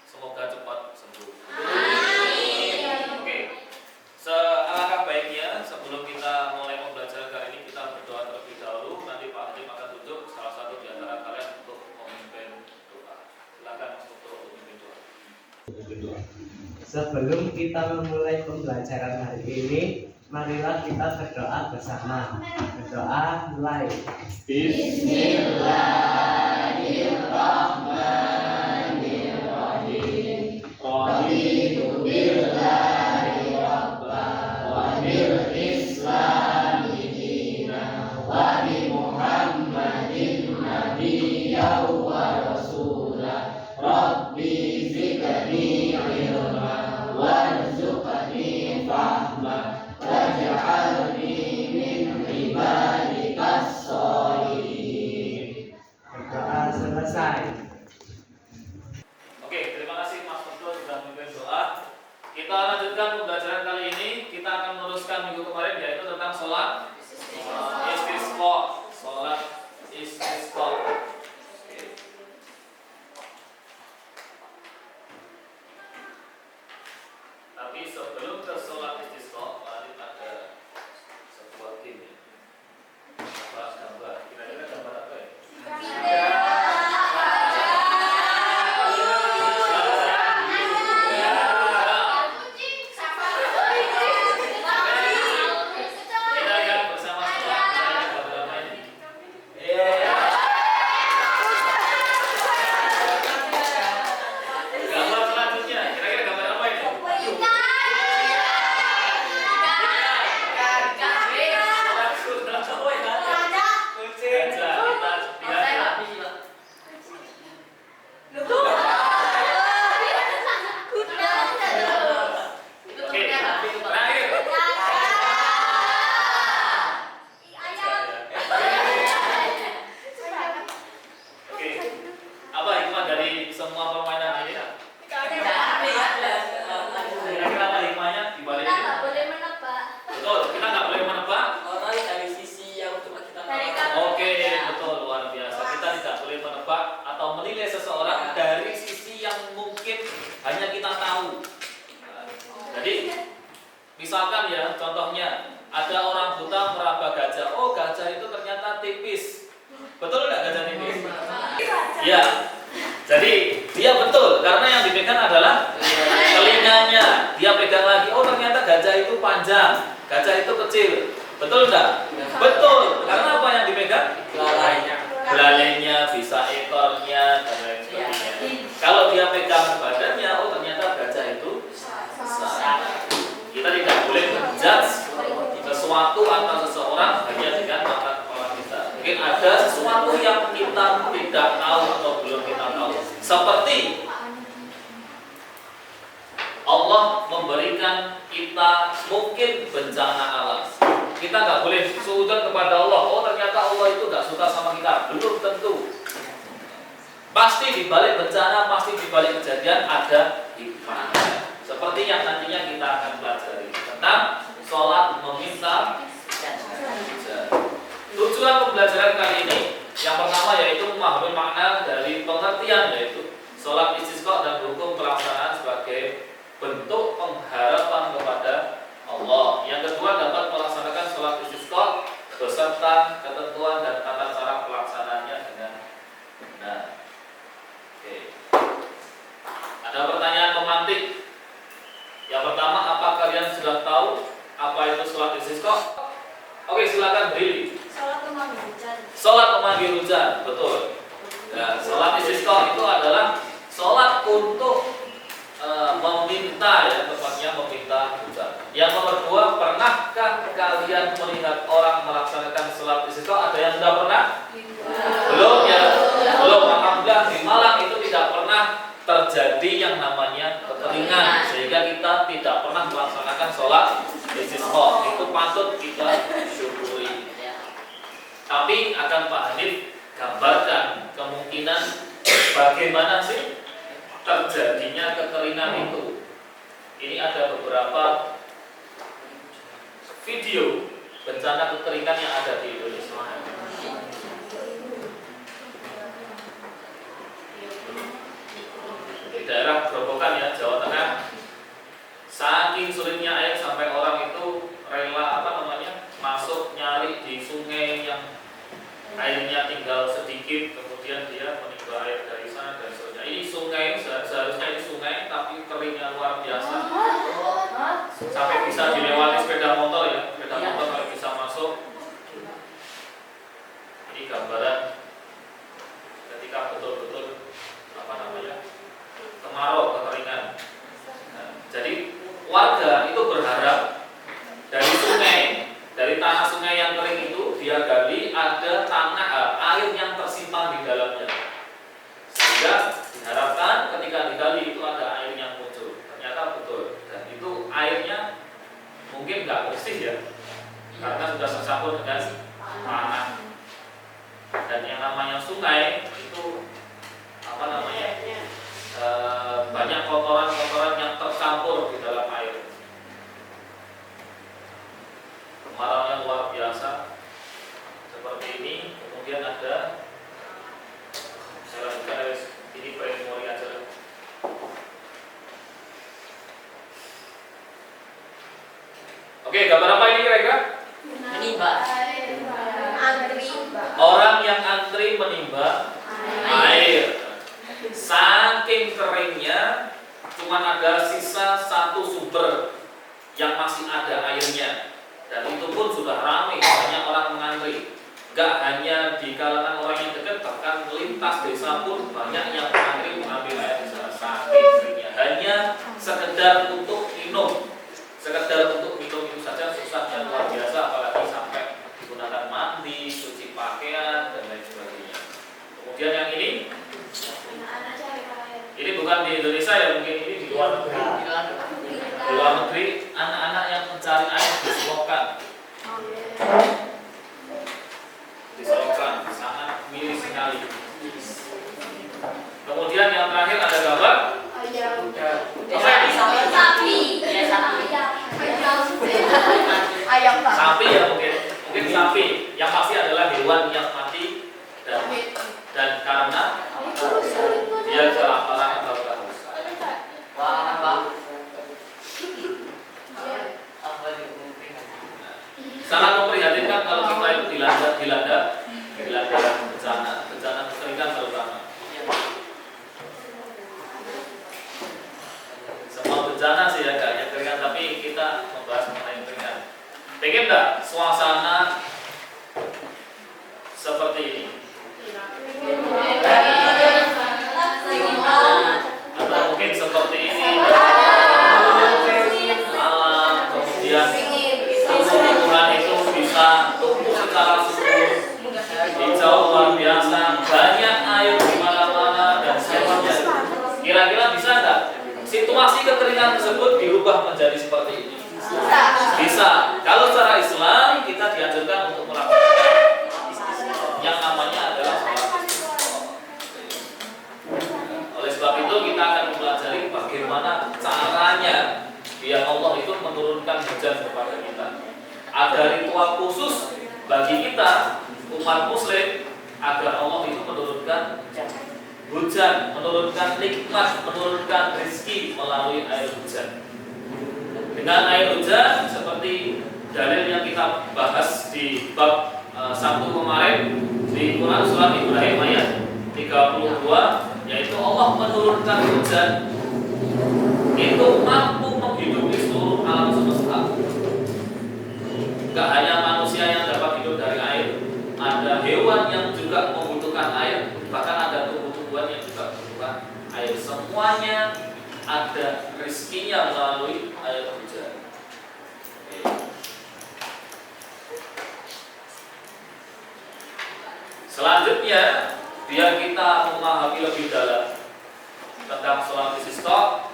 semoga cepat sembuh. Oke. Alangkah baiknya sebelum kita mulai pembelajaran kali ini kita berdoa terlebih dahulu. Nanti Pak Hakim akan tunjuk salah satu di antara kalian untuk memimpin doa. Silakan untuk memimpin doa. Sebelum kita memulai pembelajaran hari ini, marilah kita berdoa bersama. Berdoa mulai. Bismillahirrahmanirrahim. Raditu billahi rabban wa bil islami dinan wa bi Muhammadin nabiyyan wa rasulah. Rabbi zidni ilma warzuqni fahma waj'alni min ibadikas sholihin. Berdoa selesai. Oke, terima kasih Mas Abdul sudah memimpin doa. Kita lanjutkan pembelajaran kali ini. Kita akan meneruskan minggu kemarin yaitu tentang sholat istisqa. Sholat istisqa. Oke. Tapi sebelum ke sholat istisqa, mari ada sebuah game. Bahas gambar. Kira-kira gambar apa ya? Misalkan ya, contohnya ada orang buta meraba gajah. Oh, gajah itu ternyata tipis. Betul nggak gajah tipis? Iya. Jadi dia betul karena yang dipegang adalah telinganya. Dia pegang lagi. Oh, ternyata gajah itu panjang, gajah itu kecil. Betul nggak? Betul. Karena apa yang dipegang? Belalainya, bisa ekornya dan lain sebagainya. Kalau dia pegang badannya, oh ternyata gajah itu besar. Kita tidak boleh menjudge sesuatu atau seseorang hanya dengan mata kepala kita. Mungkin ada sesuatu yang kita tidak tahu atau belum kita tahu. Seperti Allah memberikan kita mungkin bencana alam. Kita nggak boleh suudzon kepada Allah. Oh ternyata Allah itu nggak suka sama kita. Belum tentu. Pasti di balik bencana, pasti di balik kejadian ada hikmahnya. Seperti yang nantinya kita akan pelajari tentang sholat meminta hajat. Tujuan pembelajaran kali ini yang pertama yaitu memahami makna dari pengertian yaitu sholat istisqa dan hukum pelaksanaan sebagai bentuk pengharapan kepada Allah. Yang kedua dapat melaksanakan sholat istisqa beserta ketentuan dan tata cara pelaksanaannya dengan benar. Oke. Ada pertanyaan pemantik. Yang pertama, apa kalian sudah tahu apa itu sholat istisqa? Oke, silakan berdiri. Sholat memanggil hujan. Sholat memanggil hujan, betul. Nah, sholat istisqa itu adalah sholat untuk meminta, ya, tepatnya meminta hujan. Yang nomor dua, pernahkah kalian melihat orang melaksanakan sholat istisqa? Ada yang sudah pernah? Belum ya? Belum. Alhamdulillah di Malang itu tidak pernah terjadi yang namanya kekeringan sehingga kita tidak pernah melaksanakan sholat istisqa. Itu patut kita syukuri. Tapi akan Pak Hanif gambarkan kemungkinan bagaimana sih terjadinya kekeringan itu. Ini ada beberapa video bencana kekeringan yang ada di Indonesia. daerah Grobogan ya, Jawa Tengah, saking sulitnya air sampai orang itu rela masuk nyari di sungai yang airnya tinggal sedikit, kemudian dia menimba air dari sana dan seterusnya. Ini sungai, seharusnya ini sungai, tapi keringnya luar biasa, sampai bisa dilewati sepeda motor ya, sepeda motor kalau bisa masuk. Ini gambaran ketika betul-betul kemarau, kekeringan. Nah, jadi warga itu berharap dari sungai, dari tanah sungai yang kering itu dia gali ada tanah air yang tersimpan di dalamnya, sehingga diharapkan ketika digali itu ada air yang muncul. Ternyata betul, dan itu airnya mungkin nggak bersih ya, karena sudah tercampur dengan tanah. Dan yang namanya sungai itu banyak kotoran-kotoran yang tercampur di dalam air. Kemaraunya luar biasa seperti ini. Kemudian ada, saya lanjutkan ini memori aja. Oke, gambar apa ini kira-kira? Menimba. Orang yang antri menimba air. Saking keringnya, cuma ada sisa satu sumber yang masih ada airnya, dan itu pun sudah ramai, banyak orang mengantri. Gak hanya di kalangan orang yang dekat, bahkan lintas desa pun banyak yang mengantri mengambil air di sana. Saking keringnya, hanya sekedar untuk minum, itu saja susahnya luar biasa, apalagi sampai digunakan mandi, cuci pakaian dan lain sebagainya. Kemudian yang ini bukan di Indonesia ya, mungkin ini di luar negeri. Di luar negeri, anak-anak yang mencari air diselopkan, sangat miris sekali. Kemudian yang terakhir ada gambar sapi ya, mungkin sapi. Yang pasti adalah hewan yang mati dan karena dia kelaparan atau kehausan. Sangat memprihatinkan kalau kita itu dilanda bencana kekeringan terutama. Semua bencana sih ya, gak hanya kekeringan, tapi kita membahas mengenai kekeringan. Pengen nggak suasana seperti ini? Atau mungkin seperti ini, alam, kemudian tumbuh-tumbuhan itu bisa tumbuh secara subur, hijau luar biasa, banyak air di mana-mana dan semuanya. Kira-kira bisa nggak situasi kekeringan tersebut dirubah menjadi seperti ini? Bisa. Kalau secara Islam kita dianjurkan untuk melakukan yang namanya adalah sholat istisqa. Oleh sebab itu kita akan mempelajari bagaimana caranya biar Allah itu menurunkan hujan kepada kita. Ada ritual khusus bagi kita umat muslim agar Allah itu menurunkan hujan, menurunkan nikmat, menurunkan rezeki melalui air hujan. Dengan air hujan seperti dalil yang kita bahas di bab Sabtu kemarin di Quran surat Ibrahim ayat 32, yaitu Allah menurunkan hujan itu mampu menghidupi seluruh alam semesta. Gak hanya manusia yang dapat hidup dari air, ada hewan yang juga membutuhkan air, bahkan ada tumbuh-tumbuhan yang juga membutuhkan air. Semuanya ada rezekinya melalui air hujan. Selanjutnya, biar kita memahami lebih dalam tentang sholat istisqa,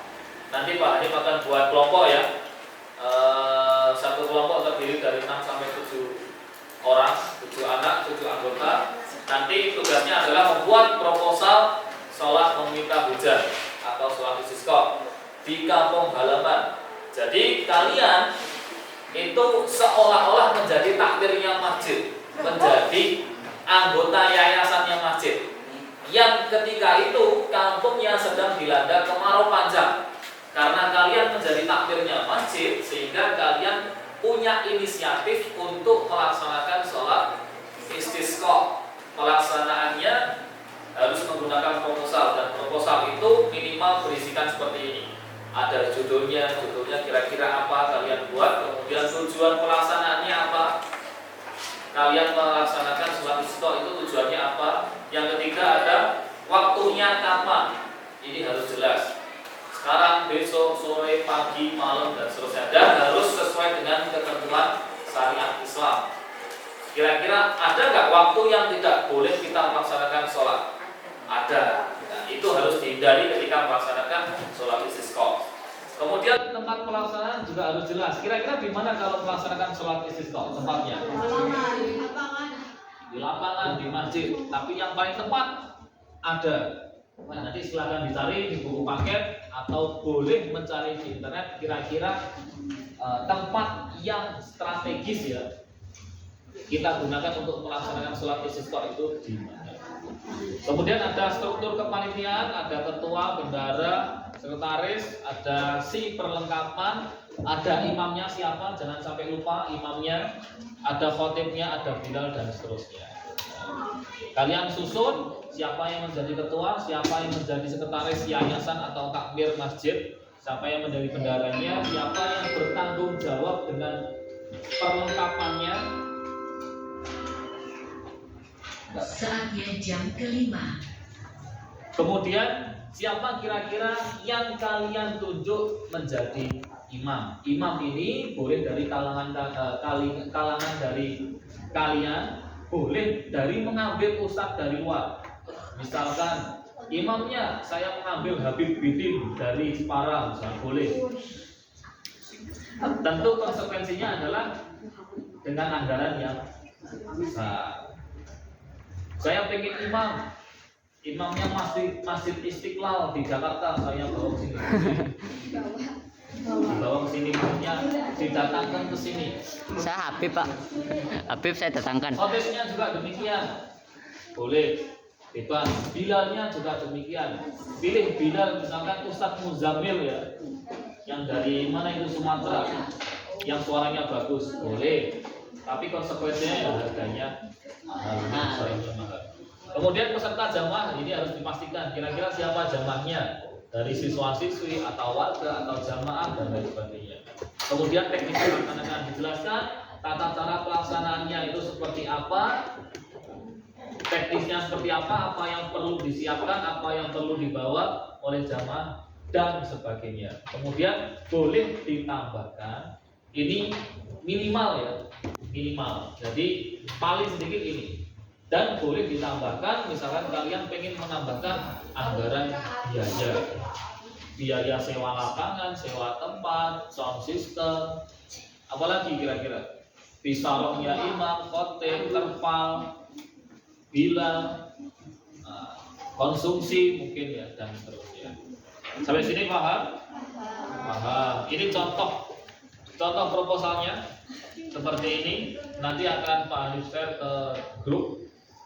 nanti Pak Hakim akan buat kelompok ya. Satu kelompok terdiri dari 6 sampai 7 orang, 7 anak, 7 anggota. Nanti tugasnya adalah membuat proposal sholat meminta hujan atau sholat istisqa di kampung halaman. Jadi kalian itu seolah-olah menjadi takmirnya masjid, menjadi anggota yayasannya masjid, yang ketika itu kampungnya sedang dilanda kemarau. menjadi takmirnya masjid, sehingga kalian punya inisiatif untuk melaksanakan sholat istisqa. Pelaksanaannya harus menggunakan proposal, dan proposal itu minimal berisikan seperti ini. Ada judulnya kira-kira apa kalian buat, kemudian tujuan pelaksanaannya apa, kalian melaksanakan sholat istisqa itu tujuannya apa. Yang ketiga ada waktunya kapan, ini harus jelas. Sekarang, besok, sore, pagi, malam, dan seterusnya. Dan harus sesuai dengan ketentuan syariat Islam. Kira-kira ada nggak waktu yang tidak boleh kita melaksanakan sholat? Ada. Nah, itu harus dihindari ketika melaksanakan sholat istisqa. Kemudian tempat pelaksanaan juga harus jelas. Kira-kira di mana kalau melaksanakan sholat istisqa tempatnya? Di lapangan, di masjid. Tapi yang paling tepat ada. Nah, nanti silahkan dicari di buku paket atau boleh mencari di internet kira-kira tempat yang strategis ya kita gunakan untuk melaksanakan sholat istisqa itu di mana. Kemudian ada struktur kepanitiaan, ada ketua, bendara, sekretaris, ada si perlengkapan, ada imamnya siapa, jangan sampai lupa imamnya, ada khotibnya, ada bilal, dan seterusnya. Kalian susun siapa yang menjadi ketua, siapa yang menjadi sekretaris yayasan atau takmir masjid, siapa yang menjadi bendaranya, siapa yang bertanggung jawab dengan perlengkapannya. Saatnya jam kelima. Kemudian siapa kira-kira yang kalian tunjuk menjadi imam? Imam ini boleh dari kalangan dari kalian, boleh dari mengambil ustadz dari luar. Misalkan imamnya saya mengambil Habib Bidin dari Jepara, misalnya boleh. Tentu konsekuensinya adalah dengan anggaran yang besar. Saya pengen imamnya Masjid Istiqlal di Jakarta, saya bawa ke sini. Dibawa ke sini, maksudnya didatangkan ke sini. Saya Habib, Pak. Habib saya datangkan. Khotibnya juga demikian. Boleh. Bebas. Bilalnya juga demikian. Pilih Bilal misalkan Ustadz Muzamil ya. Yang dari mana itu, Sumatera. Yang suaranya bagus. Boleh. Tapi konsekuensinya ya harganya mahal. Kemudian peserta jamaah ini harus dipastikan kira-kira siapa jamaahnya, dari siswa-siswi atau warga atau jamaah dan lain sebagainya. Kemudian teknis pelaksanaan dijelaskan, tata cara pelaksanaannya itu seperti apa, teknisnya seperti apa yang perlu disiapkan, apa yang perlu dibawa oleh jamaah dan sebagainya. Kemudian boleh ditambahkan, ini minimal ya, minimal. Jadi paling sedikit ini. Dan boleh ditambahkan, misalkan kalian pengen menambahkan anggaran biaya sewa lapangan, sewa tempat, sound system, apalagi kira-kira pisarongnya imam, khotib, terpal, bilal, konsumsi mungkin ya, dan seterusnya. Sampai sini paham? Paham. Ini contoh proposalnya seperti ini. Nanti akan Pak Hanif share ke grup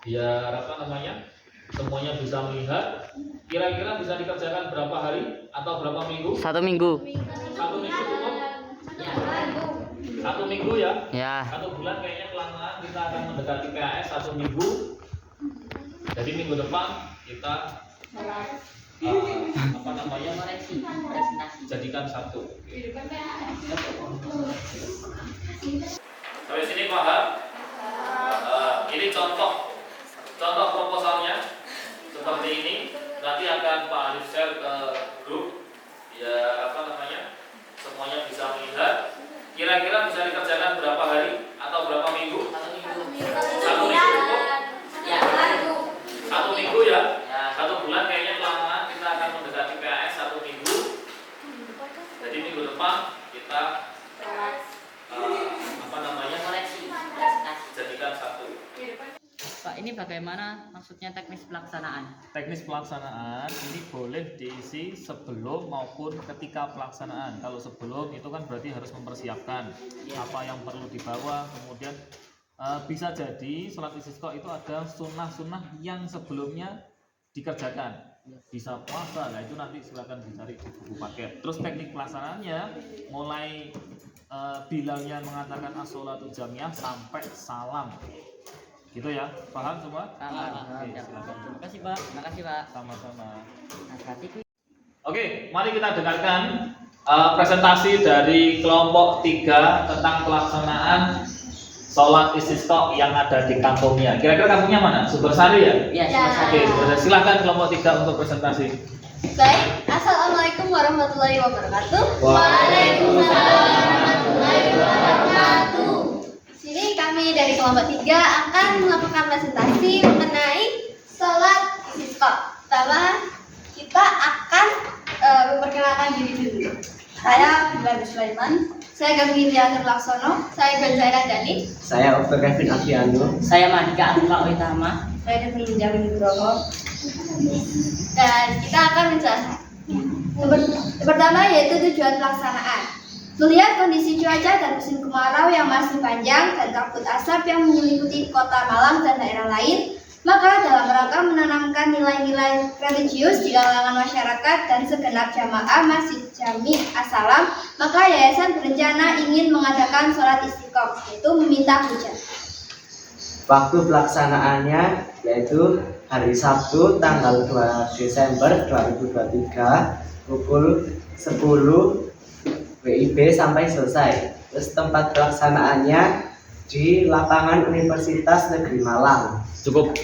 biar semuanya bisa melihat. Kira-kira bisa dikerjakan berapa hari atau berapa minggu? 1 minggu. 1 minggu cukup? 1 minggu ya? Ya. 1 bulan kayaknya kelamaan, kita akan mendekati PAS 1 minggu. Jadi minggu depan kita jadikan satu. Sampai sini paham? Ini contoh proposalnya seperti ini. Nanti akan Pak Alif share ke grup ya, semuanya bisa melihat. Kira-kira bisa dikerjakan berapa hari atau berapa minggu? 1 minggu cukup? 1 minggu ya? 1 bulan kayaknya kelamaan, kita akan mendekati PAS 1 minggu. Jadi minggu depan kita jadikan satu. Pak, ini bagaimana maksudnya teknis pelaksanaan? Teknis pelaksanaan ini boleh diisi sebelum maupun ketika pelaksanaan. Kalau sebelum itu kan berarti harus mempersiapkan apa yang perlu dibawa. Kemudian bisa jadi sholat istisqa itu ada sunnah-sunnah yang sebelumnya dikerjakan. bisa puasa. Nah itu nanti silakan dicari di buku paket. Terus teknik pelaksanaannya mulai bilalnya mengatakan as-sholatu jamiyah sampai salam. Gitu ya, paham semua? Oke, silakan. Terima kasih Pak. Terima kasih Pak. Sama-sama. Hati-hati. Oke, mari kita dengarkan presentasi dari kelompok 3 tentang pelaksanaan sholat istisqa yang ada di kampungnya. Kira-kira kampungnya mana? Sumbersari ya? Iya, Ya. Oke, silakan kelompok 3 untuk presentasi. Baik, Assalamualaikum warahmatullahi wabarakatuh. Waalaikumsalam warahmatullahi wabarakatuh. Sini kami dari kelompok 3 akan melakukan presentasi mengenai sholat istisqa. Pertama, kita akan memperkenalkan diri dulu. Saya Bilal Sulaiman, saya Gavin Diatur Laksono, saya Gonzaira Dani, Saya Dr. Kevin Afiano. Saya Mandika Atma Uitama. saya Devin Jamin Nugroho. Dan kita akan menjelaskan. Pertama yaitu tujuan pelaksanaan. Melihat kondisi cuaca dan musim kemarau yang masih panjang dan kabut asap yang menyelimuti kota Malang dan daerah lain, maka dalam rangka menanamkan nilai-nilai religius di kalangan masyarakat dan segenap jamaah Masjid Jami As-Salam, maka yayasan berencana ingin mengadakan sholat istiqomah, yaitu meminta hujan. Waktu pelaksanaannya yaitu hari Sabtu tanggal 2 Desember 2023 pukul 10 WIB sampai selesai. Terus tempat pelaksanaannya di lapangan Universitas Negeri Malang. Cukup.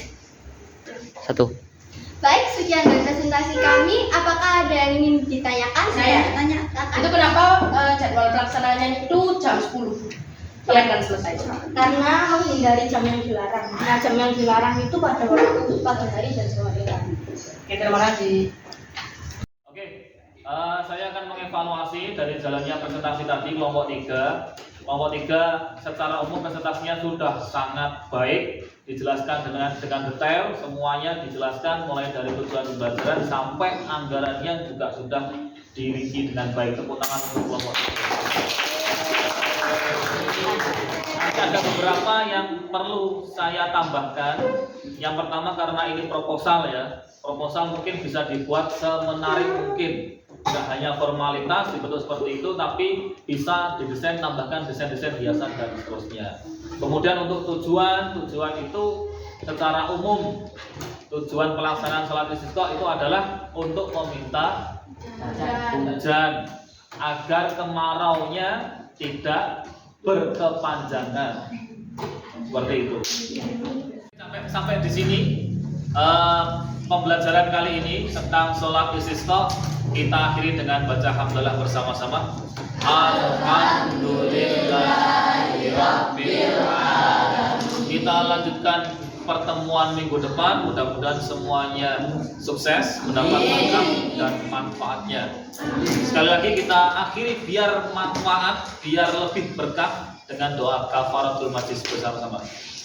1. Baik, sekian dari presentasi kami. Apakah ada yang ingin ditanyakan? Saya tanya. Itu kenapa jadwal pelaksanaannya itu jam 10? Kalian kan selesai. Karena menghindari jam yang dilarang. Nah, jam yang dilarang itu pada waktu pagi hari dan sore hari. Oke, terima kasih. Oke, saya akan mengevaluasi dari jalannya presentasi tadi kelompok 3. Kelompok 3 secara umum presentasinya sudah sangat baik, dijelaskan dengan detail, semuanya dijelaskan mulai dari tujuan pembelajaran sampai anggarannya juga sudah dirinci dengan baik. Tepuk tangan untuk kelompok 3. Ada beberapa yang perlu saya tambahkan. Yang pertama karena ini proposal ya, proposal mungkin bisa dibuat semenarik mungkin. Tidak hanya formalitas dibentuk seperti itu, tapi bisa didesain, tambahkan desain-desain hiasan dan seterusnya. Kemudian untuk tujuan itu secara umum tujuan pelaksanaan sholat istisqa itu adalah untuk meminta hujan agar kemaraunya tidak berkepanjangan. Seperti itu. Sampai di sini pembelajaran kali ini tentang sholat istisqa kita akhiri dengan baca hamdalah bersama-sama. Alhamdulillahirabbil alamin. Kita lanjutkan pertemuan minggu depan. Mudah-mudahan semuanya sukses, mendapat berkah dan manfaatnya. Sekali lagi kita akhiri biar manfaat, biar lebih berkah dengan doa kafaratul majlis bersama-sama.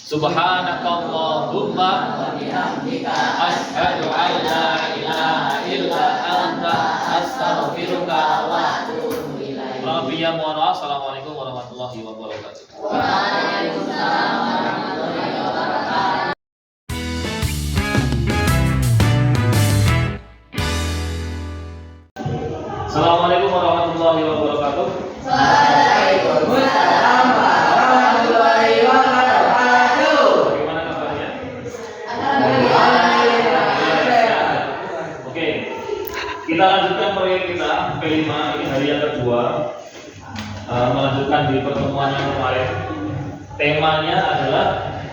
Subhanakallahumma wa bihamdika asyhadu an la ilaha illa anta astaghfiruka wa atubu ilaik. Assalamualaikum warahmatullahi wabarakatuh. Waalaikumsalam warahmatullahi wabarakatuh. Assalamualaikum warahmatullahi wabarakatuh. Waalaikumsalam warahmatullahi wabarakatuh. Bagaimana kabarnya? Oke, kita lanjutkan proyek kita P5 ini hari yang kedua, melanjutkan di pertemuan yang kemarin. Temanya adalah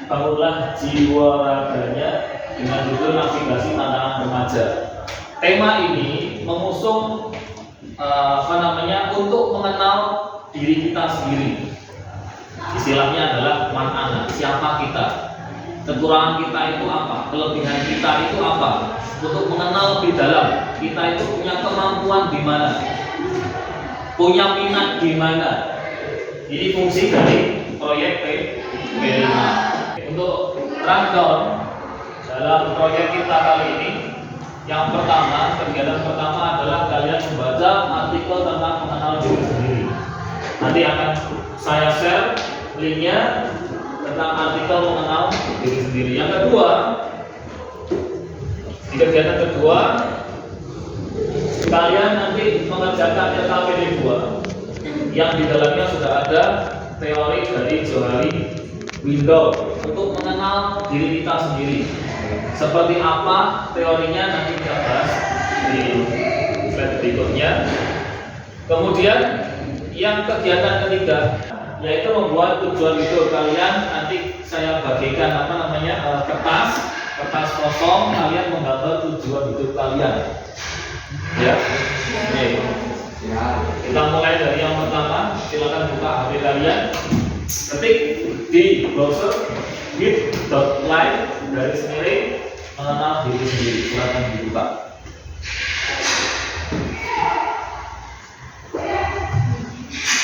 bangunlah jiwa raganya dengan judul navigasi tantangan remaja. Tema ini mengusung untuk mengenal diri kita sendiri. Istilahnya adalah man ana, siapa kita, kekurangan kita itu apa, kelebihan kita itu apa. Untuk mengenal lebih dalam, kita itu punya kemampuan di mana, punya minat di mana. Ini fungsi dari proyek P5. Untuk rundown dalam proyek kita kali ini, yang pertama, kegiatan pertama adalah kalian membaca artikel tentang mengenal diri sendiri. Nanti akan saya share linknya tentang artikel mengenal diri sendiri. Yang kedua, di kegiatan kedua kalian nanti mengerjakan LKPD 2 yang di dalamnya sudah ada teori dari Johari Window untuk mengenal diri kita sendiri. Seperti apa teorinya nanti kita bahas di slide berikutnya. Kemudian yang kegiatan ketiga yaitu membuat tujuan hidup kalian. Nanti saya bagikan kertas kosong, kalian menggambar tujuan hidup kalian. Ya. Oke. Kita mulai dari yang pertama. Silakan buka HP kalian. Ketik di browser with.live garis miring mengenal diri sendiri. Silakan dibuka.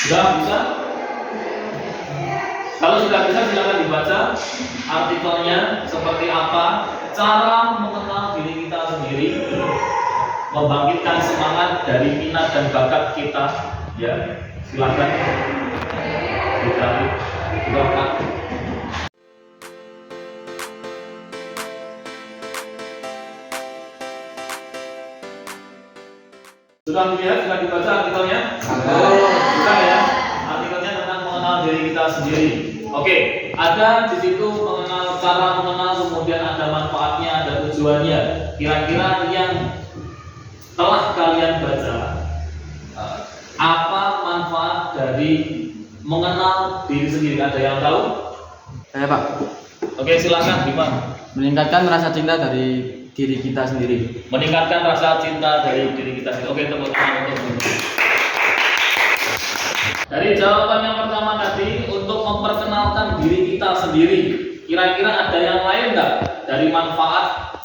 Sudah bisa? Kalau sudah bisa, silakan dibaca artikelnya seperti apa cara mengenal diri kita sendiri, membangkitkan semangat dari minat dan bakat kita. Ya, silakan dicari. Silakan. Sudah dilihat, sudah dibaca artikelnya? Sudah ya. Artikelnya tentang mengenal diri kita sendiri. Oke, ada di situ cara mengenal, kemudian ada manfaatnya, ada tujuannya. Kira-kira yang telah kalian baca, apa manfaat dari mengenal diri sendiri? Ada yang tahu? Saya Pak, Oke, silakan Bima. meningkatkan rasa cinta dari diri kita sendiri. Meningkatkan rasa cinta dari diri kita sendiri. Oke, tepuk tangan untuk Bima. Dari jawaban yang pertama tadi, untuk memperkenalkan diri kita sendiri, kira-kira ada yang lain nggak dari manfaat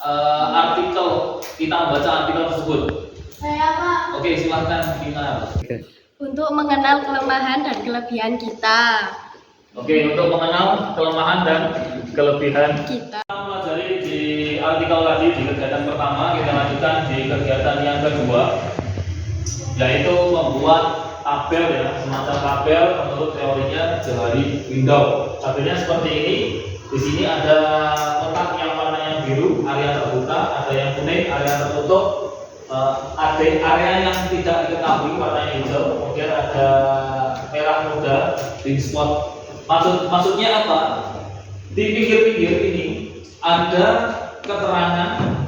artikel kita membaca artikel tersebut? Saya Pak. Oke, silahkan Bima. Untuk mengenal kelemahan dan kelebihan kita. Oke, untuk mengenal kelemahan dan kelebihan Kita. kita pelajari di artikel tadi di kegiatan pertama, kita lanjutkan di kegiatan yang kedua, yaitu membuat tabel, ya, semacam tabel menurut teorinya Johari Window. Tabelnya seperti ini. Di sini ada kotak yang warnanya biru, area terbuka, ada yang kuning, area tertutup, ada area yang tidak diketahui warnanya hijau, kemudian ada merah muda, pink spot. Maksudnya apa? Di pinggir-pinggir ini ada keterangan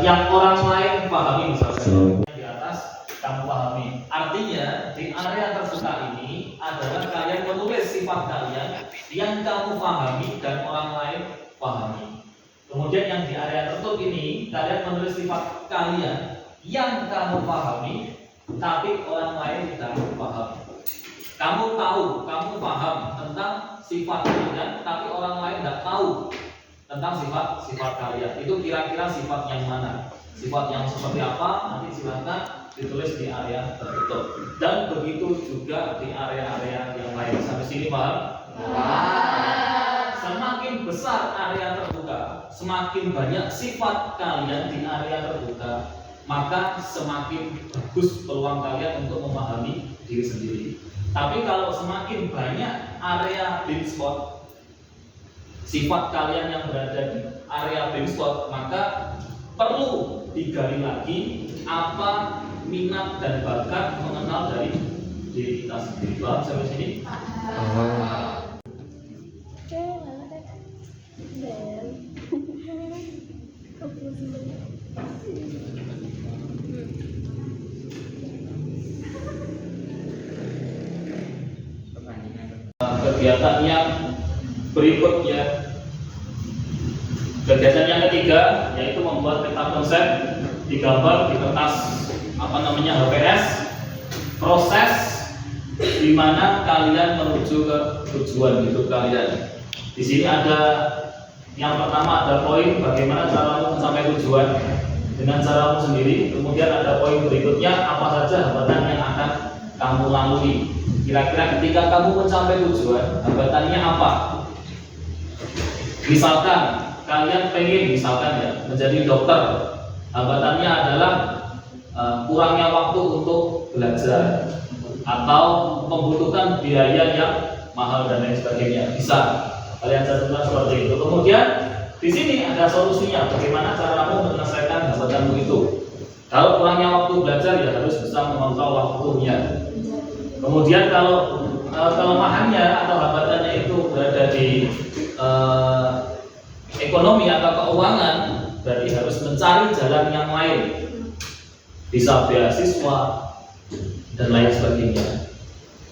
yang orang lain pahami, misalnya di atas kamu pahami. Artinya di area terbuka ini adalah kalian menulis sifat kalian yang kamu pahami dan orang lain pahami. Kemudian yang di area tertutup ini kalian menulis sifat kalian yang kamu pahami tapi orang lain tidak paham. Kamu tahu, kamu paham tentang sifat kalian tapi orang lain tidak tahu tentang sifat kalian. Itu kira-kira sifat yang mana? Sifat yang seperti apa? Nanti silakan ditulis di area tertutup. Dan begitu juga di area-area yang lain. Sampai sini paham? Semakin besar area terbuka, semakin banyak sifat kalian di area terbuka, maka semakin bagus peluang kalian untuk memahami diri sendiri. Tapi kalau semakin banyak area blind spot, sifat kalian yang berada di area blind spot, maka perlu digali lagi apa minat dan bakat mengenal dari diri kita sendiri. Paham sampai sini? Kegiatan yang berikutnya, kegiatan yang ketiga yaitu membuat peta konsep digambar di kertas HPS, proses di mana kalian menuju ke tujuan hidup kalian. Di sini ada yang pertama, ada poin bagaimana caramu mencapai tujuan dengan caramu sendiri. Kemudian ada poin berikutnya, apa saja hambatan yang akan kamu lalui. Kira-kira ketika kamu mencapai tujuan, hambatannya apa? Misalkan kalian pengen menjadi dokter, hambatannya adalah kurangnya waktu untuk belajar atau membutuhkan biaya yang mahal dan lain sebagainya. Bisa kalian catatkan seperti itu. Kemudian di sini ada solusinya, bagaimana caramu menyelesaikan hambatanmu itu. Kalau kurangnya waktu belajar ya harus bisa mengontrol waktunya. Kemudian kalau kelemahannya atau hambatannya itu berada di ekonomi atau keuangan, berarti harus mencari jalan yang lain, bisa beasiswa dan lain sebagainya.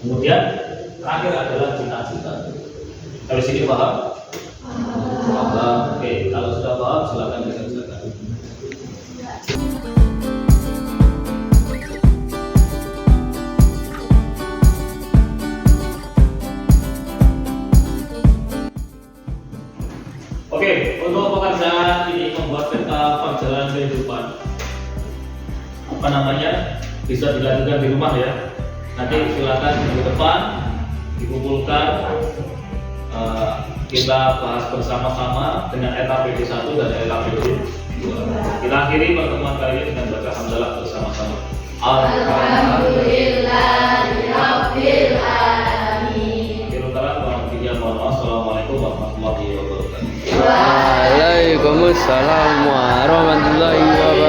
Kemudian terakhir adalah cita-cita. Dari sini paham? Paham. Oke, kalau sudah paham silakan dikerjakan. Oke, untuk pekerjaan ini membuat peta perjalanan kehidupan, apa namanya, bisa dilakukan di rumah ya. Nanti silakan di depan dikumpulkan, kita bahas bersama-sama dengan EKPD 1 dan EKPD 2. Kita akhiri pertemuan kali ini dengan baca hamdalah bersama-sama. Alhamdulillahirabbil alamin. Assalamualaikum warahmatullahi wabarakatuh. Waalaikumsalam warahmatullahi wabarakatuh.